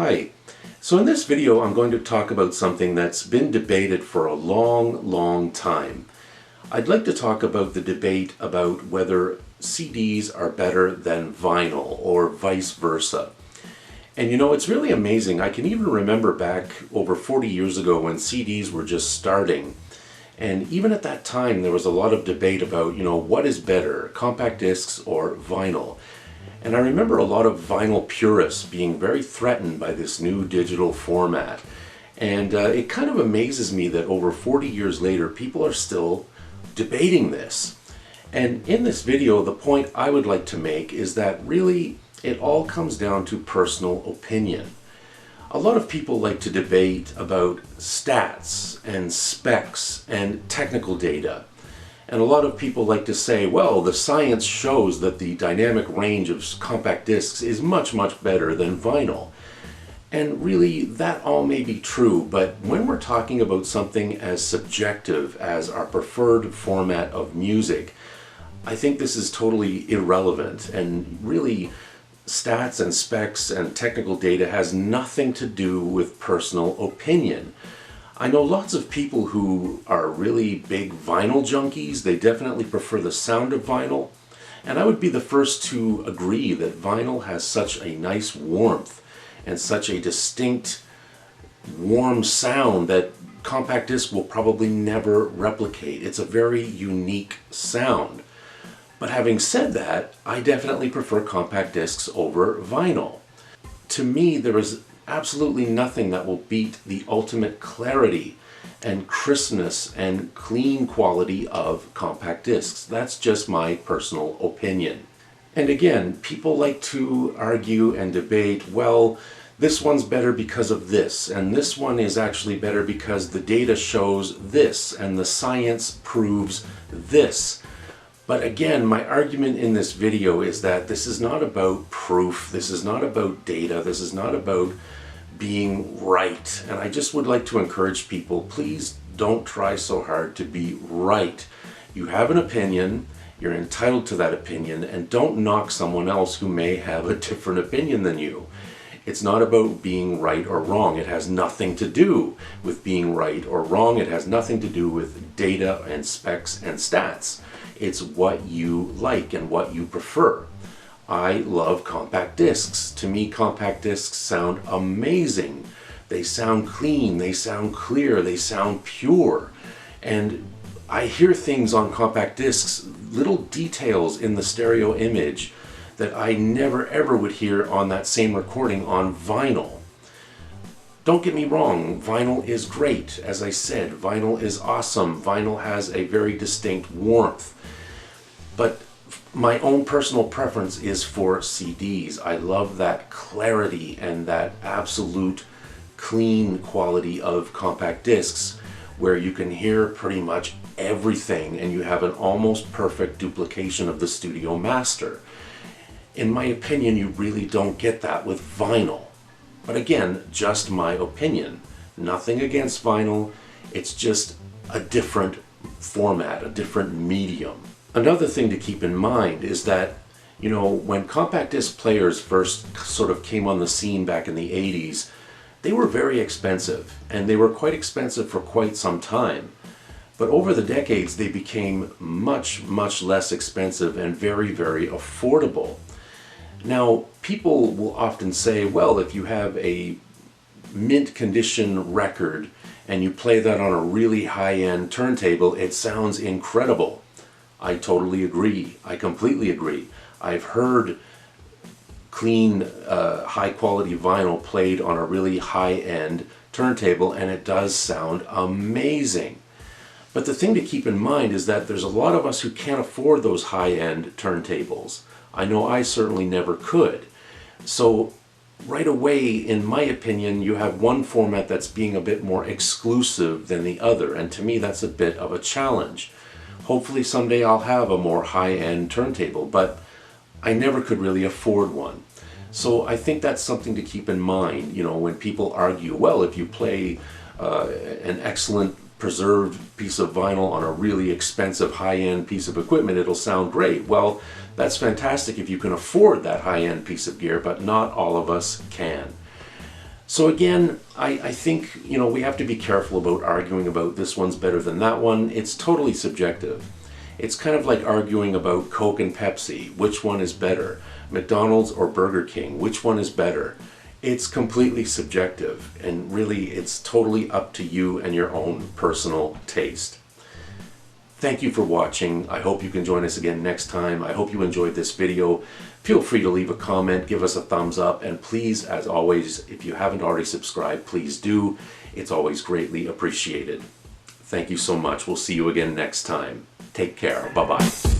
Hi. So in this video I'm going to talk about something that's been debated for a long time. I'd like to talk about the debate about whether CDs are better than vinyl or vice versa. And you know, it's really amazing. I can even remember back over 40 years ago when CDs were just starting. And even at that time there was a lot of debate about, what is better, compact discs or vinyl? And I remember a lot of vinyl purists being very threatened by this new digital format. And it kind of amazes me that over 40 years later, people are still debating this. And in this video, the point I would like to make is that really it all comes down to personal opinion. A lot of people like to debate about stats and specs and technical data. And a lot of people like to say, well, the science shows that the dynamic range of compact discs is much better than vinyl. And really, that all may be true, but when we're talking about something as subjective as our preferred format of music, I think this is totally irrelevant. And really, stats and specs and technical data has nothing to do with personal opinion. I know lots of people who are really big vinyl junkies. They definitely prefer the sound of vinyl. And I would be the first to agree that vinyl has such a nice warmth and such a distinct, warm sound that compact disc will probably never replicate. It's a very unique sound. But having said that, I definitely prefer compact discs over vinyl. To me, there is absolutely nothing that will beat the ultimate clarity and crispness and clean quality of compact discs. That's just my personal opinion. And again, people like to argue and debate, well, this one's better because of this, and this one is actually better because the data shows this, and the science proves this. But again, my argument in this video is that this is not about proof, this is not about data, this is not about being right. And I just would like to encourage people, please don't try so hard to be right. You have an opinion, you're entitled to that opinion, and don't knock someone else who may have a different opinion than you. It's not about being right or wrong. It has nothing to do with being right or wrong. It has nothing to do with data and specs and stats. It's what you like and what you prefer. I love compact discs. To me, compact discs sound amazing. They sound clean, they sound clear, they sound pure. And I hear things on compact discs, little details in the stereo image that I never ever would hear on that same recording on vinyl. Don't get me wrong, vinyl is great. As I said, vinyl is awesome. Vinyl has a very distinct warmth. But my own personal preference is for CDs. I love that clarity and that absolute clean quality of compact discs where you can hear pretty much everything and you have an almost perfect duplication of the studio master. In my opinion, you really don't get that with vinyl. But again, just my opinion. Nothing against vinyl, it's just a different format, a different medium. Another thing to keep in mind is that, when compact disc players first sort of came on the scene back in the 80s, they were very expensive, and they were quite expensive for quite some time. But over the decades, they became much less expensive and very affordable. Now, people will often say, well, if you have a mint condition record and you play that on a really high-end turntable, it sounds incredible. I totally agree. I completely agree. I've heard clean, high-quality vinyl played on a really high-end turntable, and it does sound amazing. But the thing to keep in mind is that there's a lot of us who can't afford those high-end turntables. I know I certainly never could. So right away, in my opinion, you have one format that's being a bit more exclusive than the other, and to me that's a bit of a challenge. Hopefully someday I'll have a more high-end turntable, but I never could really afford one. So I think that's something to keep in mind, when people argue, well, if you play an excellent preserved piece of vinyl on a really expensive high-end piece of equipment, it'll sound great. Well, that's fantastic if you can afford that high-end piece of gear, but not all of us can. So again, I think, we have to be careful about arguing about this one's better than that one. It's totally subjective. It's kind of like arguing about Coke and Pepsi. Which one is better? McDonald's or Burger King? Which one is better? It's completely subjective, and really it's totally up to you and your own personal taste. Thank you for watching. I hope you can join us again next time. I hope you enjoyed this video. Feel free to leave a comment, give us a thumbs up, and please, as always, if you haven't already subscribed, please do. It's always greatly appreciated. Thank you so much. We'll see you again next time. Take care. Bye-bye.